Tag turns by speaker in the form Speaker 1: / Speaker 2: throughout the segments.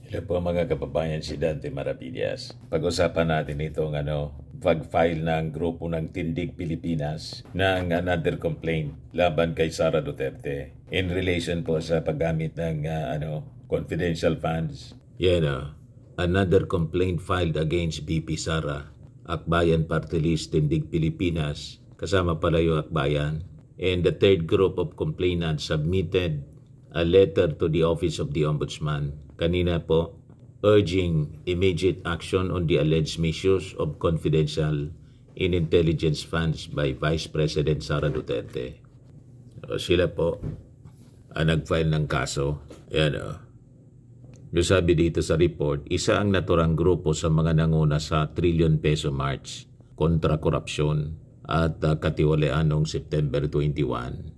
Speaker 1: Hello po mga kababayan, si Dante Maravillas. Pag-usapan natin itong pag-file ng grupo ng Tindig Pilipinas ng another complaint laban kay Sara Duterte in relation po sa paggamit ng confidential funds. Another complaint filed against BP Sara, Akbayan Party List Tindig Pilipinas, kasama pala yung Akbayan. And the third group of complainants submitted a letter to the Office of the Ombudsman kanina po, urging immediate action on the alleged misuse of confidential in intelligence funds by Vice President Sara Duterte. Sila po ang nag-file ng kaso. Yung sabi dito sa report, isa ang naturang grupo sa mga nanguna sa trillion peso march kontra korupsyon at katiwalian noong September 21.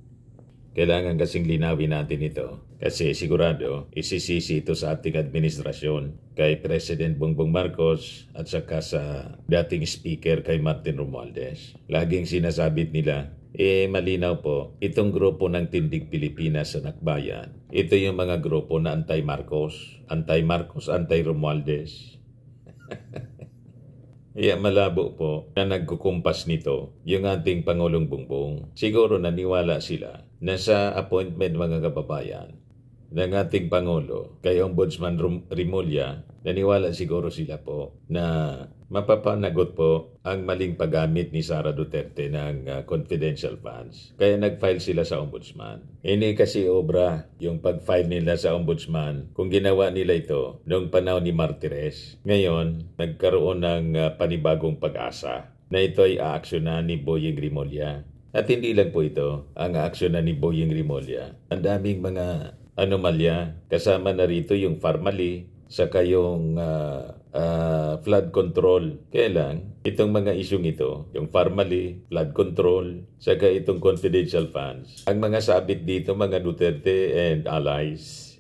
Speaker 1: Kailangan kasing linawin natin ito kasi sigurado isisisi ito sa ating administrasyon kay President Bongbong Marcos at saka sa dating speaker kay Martin Romualdez. Laging sinasabit nila, malinaw po, itong grupo ng Tindig Pilipinas sa Akbayan, ito yung mga grupo na anti-Marcos, anti-Romualdez. Kaya malabo po na nagkukumpas nito yung ating Pangulong Bongbong. Siguro naniwala sila na sa appointment mga kababayan ng ating Pangulo kay Ombudsman Rimulya, naniwala siguro sila po na mapapanagot po ang maling paggamit ni Sara Duterte ng confidential funds. Kaya nag-file sila sa Ombudsman. Hindi kasi obra yung pag-file nila sa Ombudsman kung ginawa nila ito noong panahon ni Martires. Ngayon, nagkaroon ng panibagong pag-asa na ito ay aaksyonan ni Boyeng Rimulya. At hindi lang po ito ang aaksyonan ni Boyeng Rimulya. Ang daming mga anomalya, kasama na rito yung Farmally, saka yung flood control. Kaya lang, itong mga isyong ito, yung Farmally, flood control, saka itong confidential funds, ang mga sabit dito, mga Duterte and allies.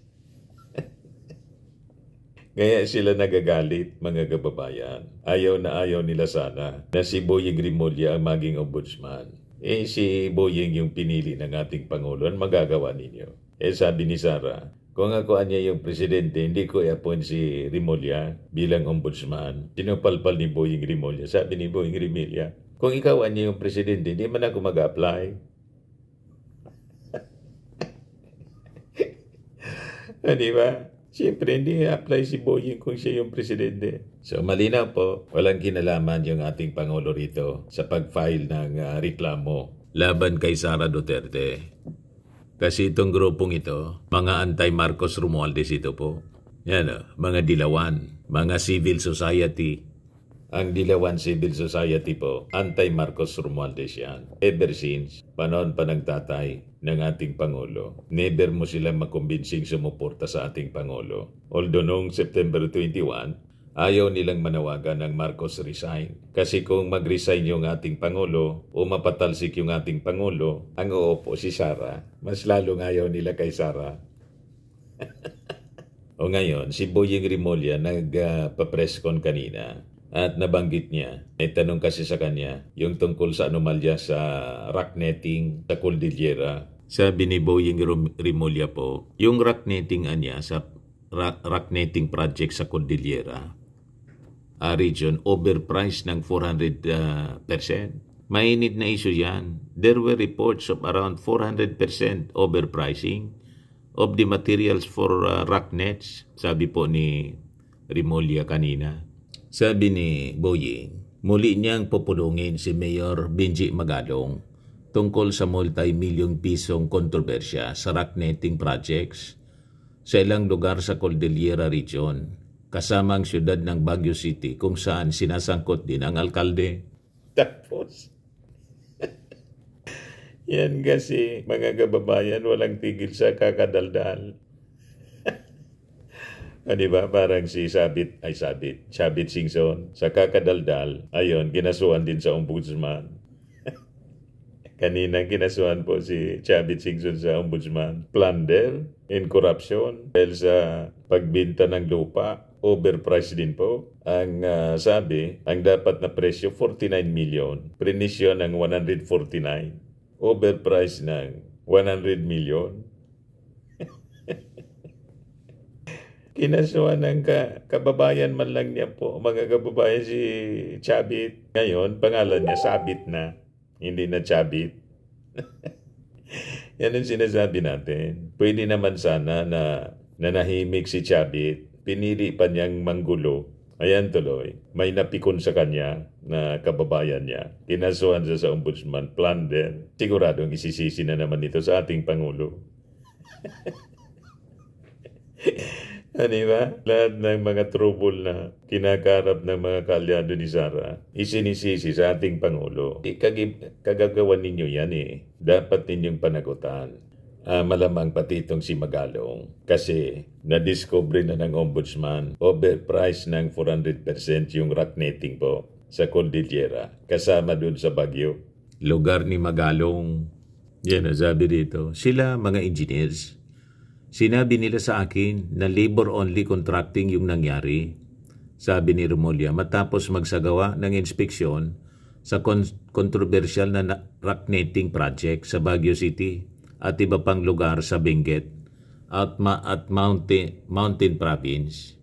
Speaker 1: Kaya sila nagagalit, mga kababayan. Ayaw na ayaw nila sana na si Boyeng Rimulya ang maging ombudsman. Si Boyeng yung pinili ng ating Pangulo. Ang magagawa ninyo? Sabi ni Sara, kung ako niya yung presidente, hindi ko i-appoint si Rimulya bilang ombudsman. Sinupalpal ni Boyeng Rimulya. Sabi ni Boyeng Rimulya, kung ikaw niya yung presidente, hindi man ako mag-apply. Di ba? Siyempre, hindi apply si Boyeng kung siya yung presidente. So, malinaw po, walang kinalaman yung ating Pangulo rito sa pag-file ng reklamo laban kay Sara Duterte. Kasi itong grupong ito, mga anti-Marcos Romualdez ito po. Mga dilawan, mga civil society. Ang dilawan civil society po, anti-Marcos Romualdez yan. Ever since, panahon pa ng tatay ng ating Pangulo, never mo sila makumbinsing sumuporta sa ating Pangulo. Although noong September 21, ayaw nilang manawagan ng Marcos resign. Kasi kung mag-resign yung ating Pangulo o mapatalsik yung ating Pangulo, ang uupo si Sara. Mas lalong ayaw nila kay Sara. O ngayon, si Boyeng Rimulya nagpa-press con kanina at nabanggit niya, may tanong kasi sa kanya, yung tungkol sa anomalya sa rock netting sa Cordillera. Sabi ni Boyeng Rimulya po, yung rock netting niya sa rock netting project sa Cordillera region, overpriced ng 400%. Mainit na issue yan. There were reports of around 400% overpricing of the materials for rock nets, sabi po ni Rimulya kanina. Sabi ni Boyeng, muli niyang pupulungin si Mayor Benji Magalong tungkol sa multi-million pisong kontrobersya sa rock netting projects sa ilang lugar sa Cordillera Region, kasama ang siyudad ng Baguio City kung saan sinasangkot din ang alkalde. Tapos, yan kasi mga kababayan walang tigil sa kakadaldal. Diba? Parang si Sabit Singson sa kakadaldal, ayon, kinasuhan din sa ombudsman. Kanina kinasuhan po si Sabit Singson sa ombudsman. Plunder and corruption dahil sa pagbinta ng lupa. Overpriced din po. Ang sabi, ang dapat na presyo 49 million. Prenisyo ng 149. Overpriced ng 100 million. Kinasuhan ng kababayan man lang niya po, mga kababayan, si Chabit. Ngayon, pangalan niya Sabit na, hindi na Chabit. Yan ang sinasabi natin. Pwede naman sana na nanahimik si Chabit, pinili pa niyang manggulo. Ayan tuloy, may napikon sa kanya na kababayan niya. Kinasuhan siya sa ombudsman, plan din. Siguradong isisisi na naman ito sa ating Pangulo. Ba? Lahat ng mga trouble na kinakarap ng mga kaalyado ni Sara, isinisisi sa ating Pangulo. Kagagawan ninyo yan eh. Dapat ninyong panagutan. Malamang pati itong si Magalong kasi na-discover na ng ombudsman overpriced ng 400% yung rock netting po sa Cordillera kasama dun sa Baguio. Lugar ni Magalong. Yan ang sabi dito. Sila mga engineers. Sinabi nila sa akin na labor-only contracting yung nangyari. Sabi ni Remulla matapos magsagawa ng inspeksyon sa controversial na rock netting project sa Baguio City at iba pang lugar sa Benguet at Mountain Province.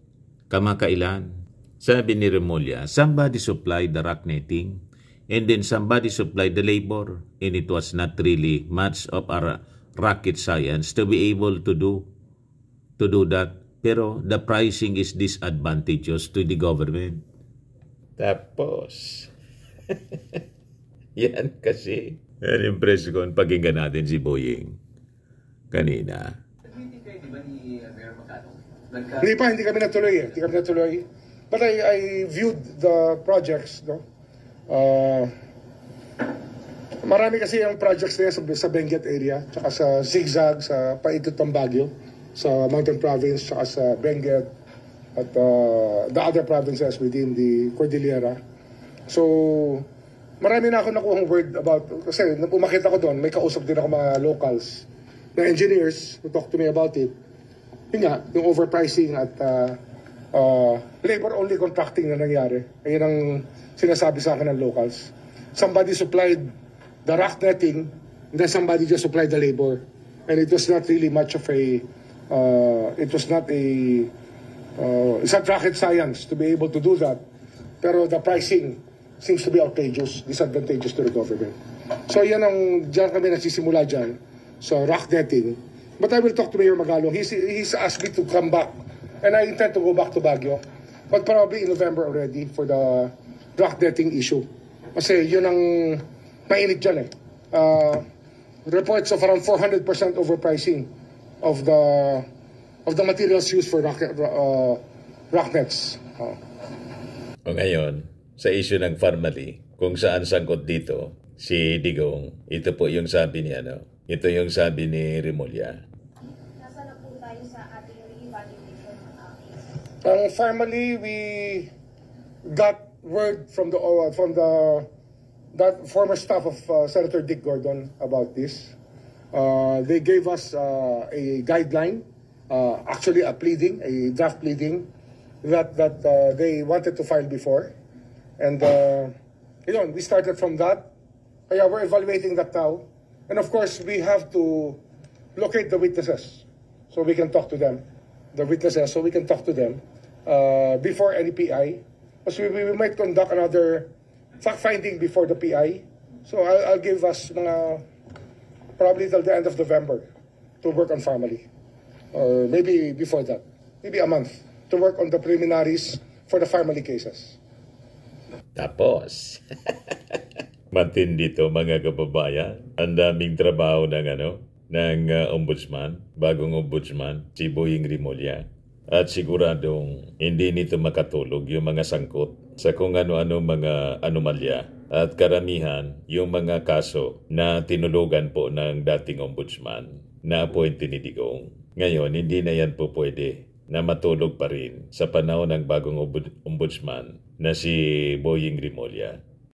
Speaker 1: Kamakailan, sabi ni Remulla, somebody supplied the rock netting and then somebody supplied the labor and it was not really much of a rocket science to be able to do that. Pero the pricing is disadvantageous to the government. Tapos, yan kasi. Impress ko, pakinggan natin si Boying kanina.
Speaker 2: Hindi kami natuloy. But I viewed the projects, no? Marami kasi yung projects na sa Benguet area, tsaka sa Zigzag, sa Paikot ng Baguio, sa Mountain Province, tsaka sa Benguet, at the other provinces within the Cordillera. So, marami na ako nakuhang word about, kasi umakit ako doon, may kausap din ako mga locals na engineers who talk to me about it. Yun nga, yung overpricing at labor-only contracting na nangyari. Ayun ang sinasabi sa akin ng locals. Somebody supplied the rock netting, and then somebody just supplied the labor. And it was not really much of a, it's not rocket science to be able to do that. Pero the pricing seems to be outrageous, disadvantageous to the government. So yan diyan kami nagsisimula dyan, sa rock netting. But I will talk to Mayor Magalong. He's asked me to come back, and I intend to go back to Baguio, but probably in November already for the rock netting issue. Kasi yun ang mainit dyan eh. Reports of around 400% overpricing of the materials used for rock nets.
Speaker 1: O ngayon, sa issue ng Farmally, kung saan sangkot dito si Digong, ito po yung sabi ni ito yung sabi ni Remulla.
Speaker 3: Nasa na po tayo sa ating re-evaluation case?
Speaker 2: Farmally, we got word from that former staff of Senator Dick Gordon about this. They gave us a guideline, actually a draft pleading that they wanted to file before. And we started from that. Kaya we're evaluating that now. And of course, we have to locate the witnesses so we can talk to them. The witnesses, so we can talk to them before any PI. Because we might conduct another fact-finding before the PI. So I'll give us probably till the end of November to work on Farmally. Or maybe before that. Maybe a month to work on the preliminaries for the Farmally cases.
Speaker 1: Tapos, matindi to mga kababayan. Ang daming trabaho ng ombudsman, bagong ombudsman, si Boying Remulla. At siguradong hindi nito makatulog yung mga sangkot sa kung ano-ano mga anomalya at karamihan yung mga kaso na tinulugan po ng dating ombudsman na appointee ni Digong. Ngayon, hindi na yan po pwede na matulog pa rin sa panahon ng bagong ombudsman na si Boying Remulla.